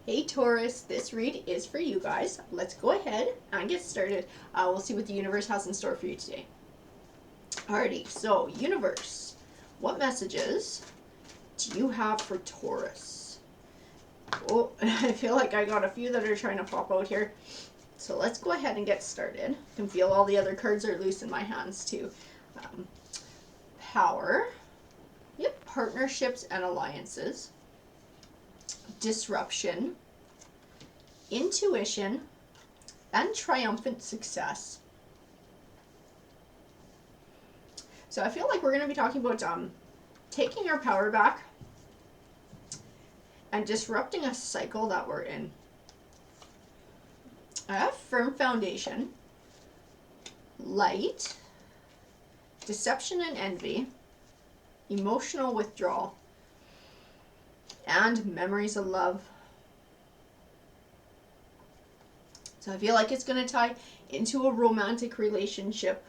Hey Taurus, this read is for you guys. Let's go ahead and get started. We'll see what the universe has in store for you today. Alrighty, so universe, what messages do you have for Taurus? Oh, I feel like I got a few that are trying to pop out here. So let's go ahead and get started. You can feel all the other cards are loose in my hands too. Power, yep, partnerships and alliances, disruption, intuition, and triumphant success. So I feel like we're going to be talking about taking our power back and disrupting a cycle that we're in. I have firm foundation, light, deception and envy, emotional withdrawal, and memories of love. So I feel like it's going to tie into a romantic relationship.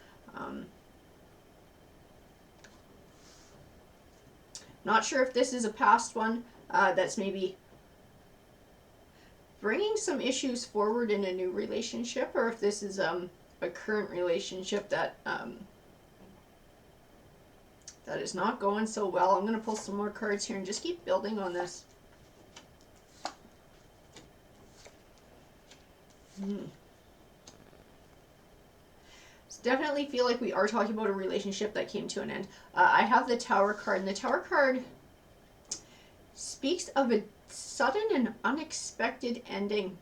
Not sure if this is a past one that's maybe bringing some issues forward in a new relationship, or if this is a current relationship that that is not going so well. I'm going to pull some more cards here and just keep building on this. Definitely feel like we are talking about a relationship that came to an end. I have the Tower card, and the Tower card speaks of a sudden and unexpected ending.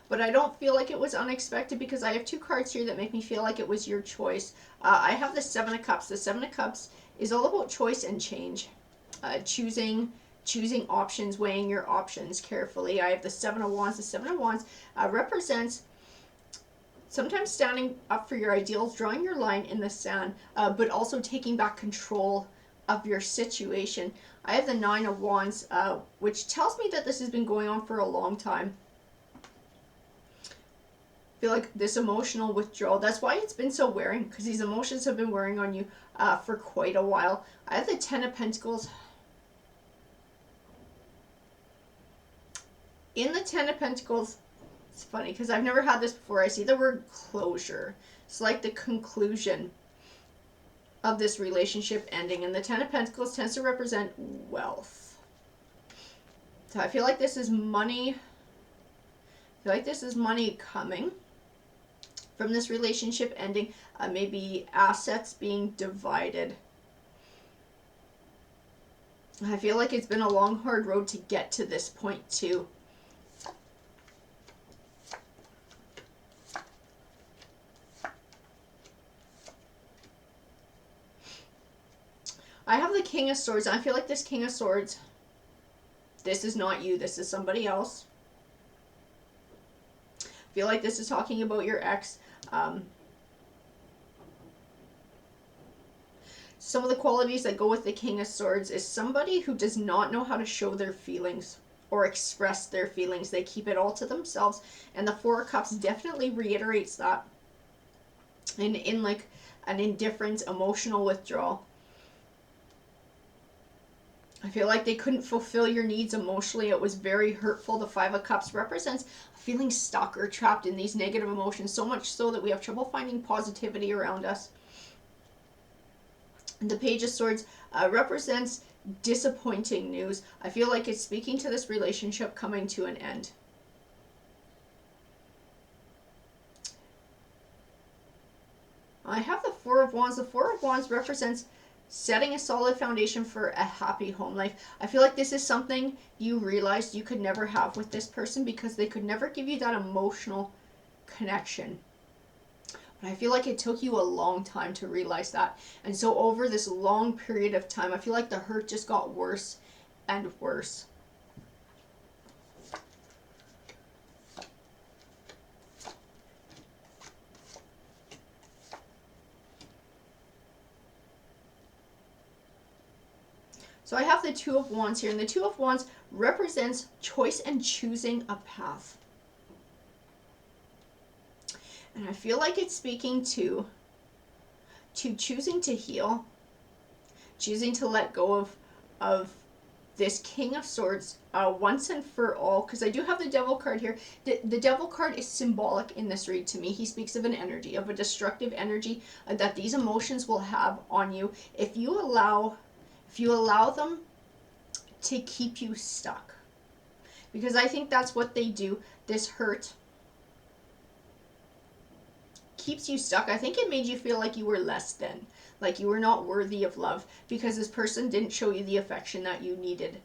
But I don't feel like it was unexpected because I have two cards here that make me feel like it was your choice. I have the Seven of Cups. The Seven of Cups is all about choice and change. Choosing options, weighing your options carefully. I have the Seven of Wands. The Seven of Wands represents sometimes standing up for your ideals, drawing your line in the sand, but also taking back control of your situation. I have the Nine of Wands, which tells me that this has been going on for a long time. I feel like this emotional withdrawal, that's why it's been so wearing, because these emotions have been wearing on you for quite a while. I have the Ten of Pentacles. In the Ten of Pentacles, it's funny because I've never had this before. I see the word closure. It's like the conclusion of this relationship ending. And the Ten of Pentacles tends to represent wealth. So I feel like this is money. I feel like this is money coming from this relationship ending. Maybe assets being divided. I feel like it's been a long, hard road to get to this point too. I have the King of Swords. I feel like this King of Swords, this is not you. This is somebody else. I feel like this is talking about your ex. Some of the qualities that go with the King of Swords is somebody who does not know how to show their feelings or express their feelings. They keep it all to themselves. And the Four of Cups definitely reiterates that. In like an indifference, emotional withdrawal. I feel like they couldn't fulfill your needs emotionally. It was very hurtful. The Five of Cups represents feeling stuck or trapped in these negative emotions, so much so that we have trouble finding positivity around us. And the Page of Swords represents disappointing news. I feel like it's speaking to this relationship coming to an end. I have the Four of Wands. The Four of Wands represents setting a solid foundation for a happy home life. I feel like this is something you realized you could never have with this person because they could never give you that emotional connection. But I feel like it took you a long time to realize that. And so over this long period of time, I feel like the hurt just got worse and worse. So I have the Two of Wands here, and the Two of Wands represents choice and choosing a path. And I feel like it's speaking to choosing to heal, choosing to let go of this King of Swords once and for all, because I do have the Devil card here. The Devil card is symbolic in this read to me. He speaks of an energy, of a destructive energy that these emotions will have on you if you allow them to keep you stuck. Because I think that's what they do. This hurt keeps you stuck. I think it made you feel like you were less than, like you were not worthy of love because this person didn't show you the affection that you needed.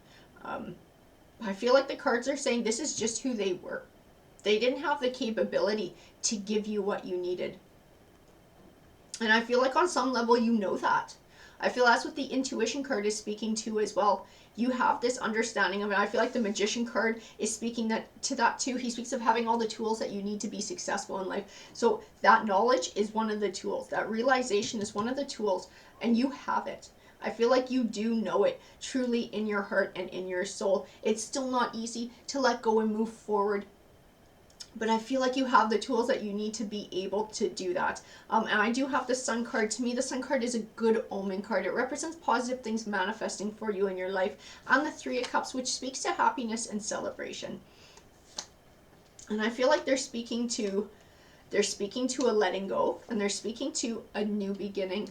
I feel like the cards are saying this is just who they were. They didn't have the capability to give you what you needed. And I feel like on some level you know that. I feel that's what the intuition card is speaking to as well. You have this understanding of it. I feel like the magician card is speaking to that too. He speaks of having all the tools that you need to be successful in life. So that knowledge is one of the tools. That realization is one of the tools, and you have it. I feel like you do know it truly in your heart and in your soul. It's still not easy to let go and move forward, but I feel like you have the tools that you need to be able to do that. And I do have the Sun card. To me, the Sun card is a good omen card. It represents positive things manifesting for you in your life. And the Three of Cups, which speaks to happiness and celebration. And I feel like they're speaking to a letting go, and they're speaking to a new beginning.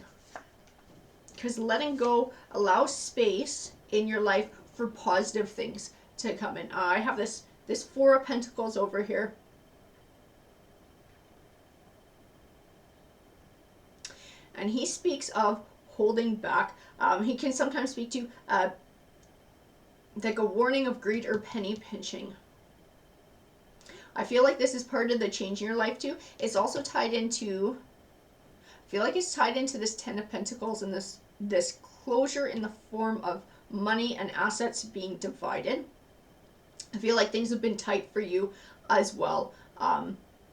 Because letting go allows space in your life for positive things to come in. I have this Four of Pentacles over here. And he speaks of holding back. He can sometimes speak to like a warning of greed or penny pinching. I feel like this is part of the change in your life too. It's also tied into, I feel like it's tied into this Ten of Pentacles and this closure in the form of money and assets being divided. I feel like things have been tight for you as well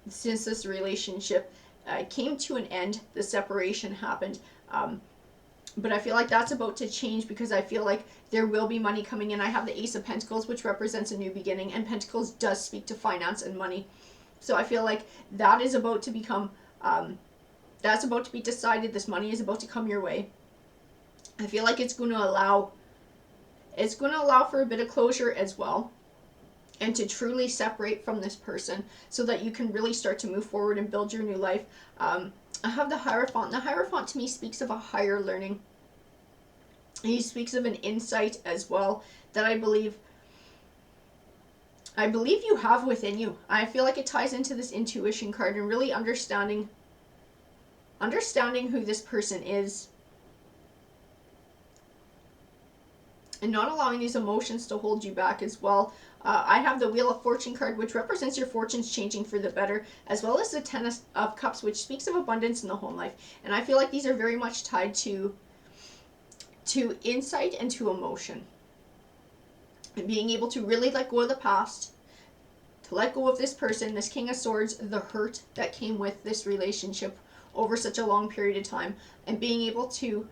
since this relationship came to an end. The separation happened, but I feel like that's about to change because I feel like there will be money coming in. I have the Ace of Pentacles, which represents a new beginning, and Pentacles does speak to finance and money. So I feel like that is about to become, that's about to be decided. This money is about to come your way. I feel like it's going to allow for a bit of closure as well, and to truly separate from this person so that you can really start to move forward and build your new life. I have the Hierophant. The Hierophant to me speaks of a higher learning. He speaks of an insight as well that I believe you have within you. I feel like it ties into this intuition card and really understanding who this person is, and not allowing these emotions to hold you back as well. I have the Wheel of Fortune card, which represents your fortunes changing for the better, as well as the Ten of Cups, which speaks of abundance in the home life. And I feel like these are very much tied to insight and to emotion. And being able to really let go of the past, to let go of this person, this King of Swords, the hurt that came with this relationship over such a long period of time, and being able to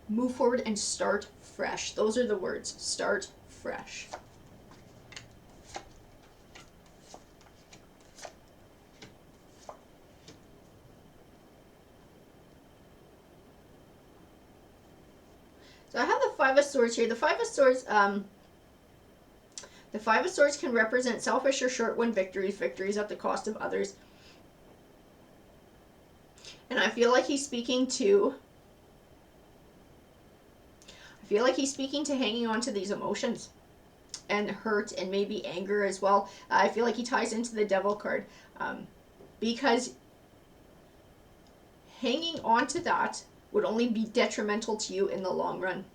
move forward and start fresh. Those are the words, start fresh. So I have the Five of Swords here. The Five of Swords, can represent selfish or short-win victories at the cost of others. And I feel like he's speaking to hanging on to these emotions and hurt and maybe anger as well. I feel like he ties into the Devil card because hanging on to that would only be detrimental to you in the long run.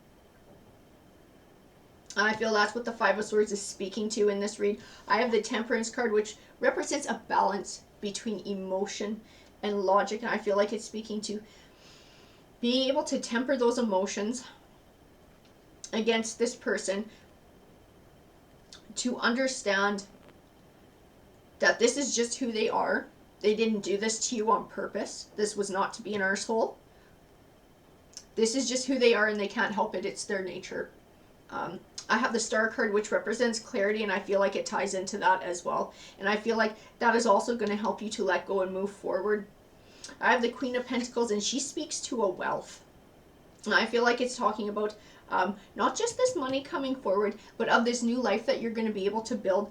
I feel that's what the Five of Swords is speaking to in this read. I have the Temperance card, which represents a balance between emotion and logic, and I feel like it's speaking to being able to temper those emotions against this person, to understand that this is just who they are. They didn't do this to you on purpose. This was not to be an arsehole. This is just who they are, and they can't help it. It's their nature. I have the Star card, which represents clarity, and I feel like it ties into that as well. And I feel like that is also going to help you to let go and move forward. I have the Queen of Pentacles, and she speaks to a wealth. And I feel like it's talking about not just this money coming forward, but of this new life that you're going to be able to build.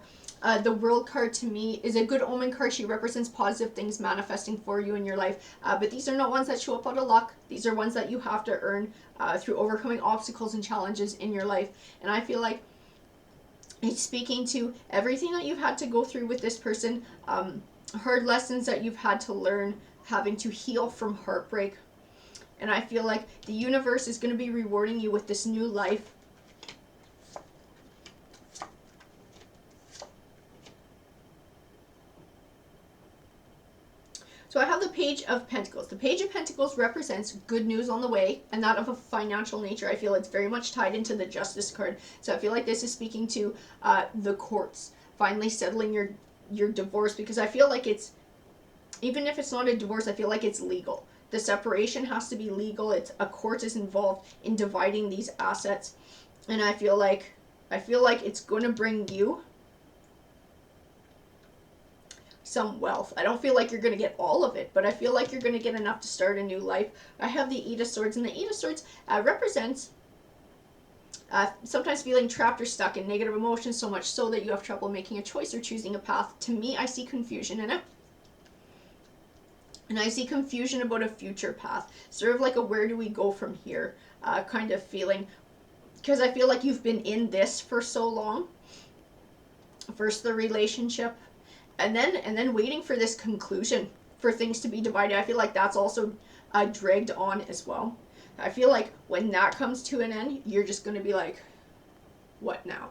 The World card to me is a good omen card. She represents positive things manifesting for you in your life. But these are not ones that show up out of luck. These are ones that you have to earn through overcoming obstacles and challenges in your life. And I feel like it's speaking to everything that you've had to go through with this person, hard lessons that you've had to learn, having to heal from heartbreak. And I feel like the universe is going to be rewarding you with this new life. So I have the Page of Pentacles. The Page of Pentacles represents good news on the way, and that of a financial nature. I feel it's very much tied into the Justice card. So I feel like this is speaking to the courts, finally settling your divorce, because I feel like it's, even if it's not a divorce, I feel like it's legal. The separation has to be legal. A court is involved in dividing these assets, and I feel like it's going to bring you some wealth. I don't feel like you're going to get all of it, but I feel like you're going to get enough to start a new life. I have the Eight of Swords, and the Eight of Swords represents sometimes feeling trapped or stuck in negative emotions, so much so that you have trouble making a choice or choosing a path. To me, I see confusion in it. And I see confusion about a future path. Sort of like a where do we go from here kind of feeling. Because I feel like you've been in this for so long. First the relationship, and then waiting for this conclusion, for things to be divided. I feel like that's also dragged on as well. I feel like when that comes to an end, you're just going to be like, what now?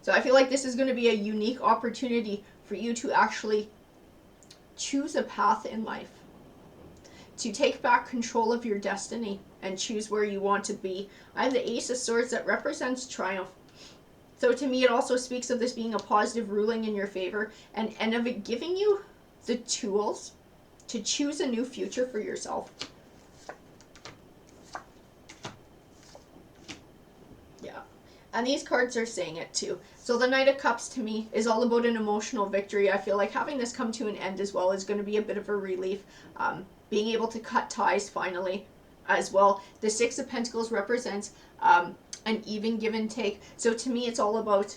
So I feel like this is going to be a unique opportunity for you to actually choose a path in life, to take back control of your destiny and choose where you want to be. I have the Ace of Swords that represents triumph. So to me, it also speaks of this being a positive ruling in your favor, and of it giving you the tools to choose a new future for yourself. Yeah. And these cards are saying it too. So the Knight of Cups to me is all about an emotional victory. I feel like having this come to an end as well is going to be a bit of a relief. Being able to cut ties finally as well. The Six of Pentacles represents an even give and take. So to me, it's all about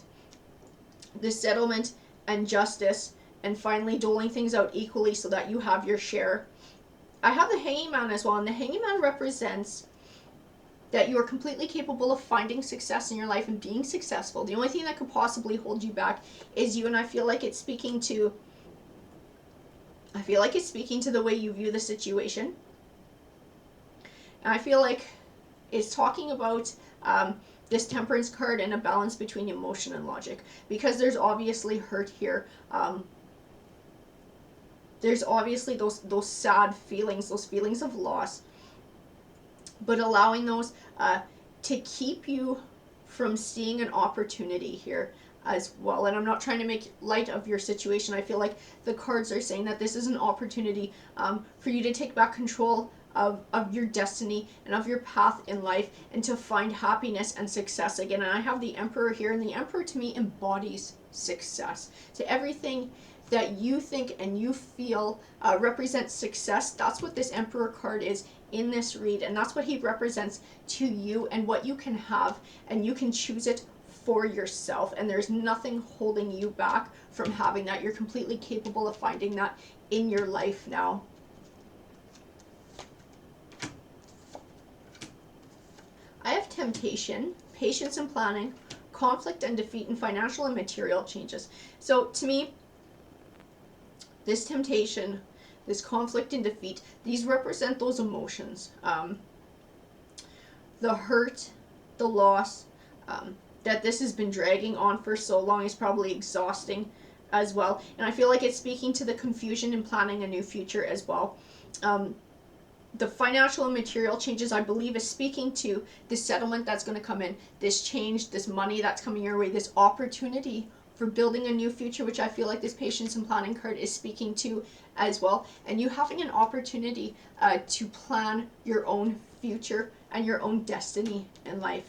the settlement and justice and finally doling things out equally so that you have your share. I have the Hanging Man as well, and the Hanging Man represents that you are completely capable of finding success in your life and being successful. The only thing that could possibly hold you back is you, and I feel like it's speaking to the way you view the situation. And I feel like it's talking about this Temperance card and a balance between emotion and logic, because there's obviously hurt here. There's obviously those sad feelings, those feelings of loss, but allowing those to keep you from seeing an opportunity here as well. And I'm not trying to make light of your situation. I feel like the cards are saying that this is an opportunity for you to take back control of your destiny and of your path in life, and to find happiness and success again. And I have the Emperor here, and the Emperor to me embodies success. To everything that you think and you feel represents success, that's what this Emperor card is in this read, and that's what he represents to you and what you can have, and you can choose it for yourself, and there's nothing holding you back from having that. You're completely capable of finding that in your life now. I have temptation, patience and planning, conflict and defeat, and financial and material changes. So to me, this temptation, this conflict and defeat, these represent those emotions. The hurt, the loss, that this has been dragging on for so long is probably exhausting as well. And I feel like it's speaking to the confusion in planning a new future as well. The financial and material changes, I believe, is speaking to this settlement that's going to come in, this change, this money that's coming your way, this opportunity for building a new future, which I feel like this patience and planning card is speaking to as well. And you having an opportunity to plan your own future and your own destiny in life.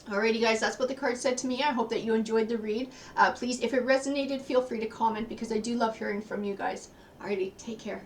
Alrighty guys, that's what the card said to me. I hope that you enjoyed the read. Please, if it resonated, feel free to comment, because I do love hearing from you guys. Alrighty, take care.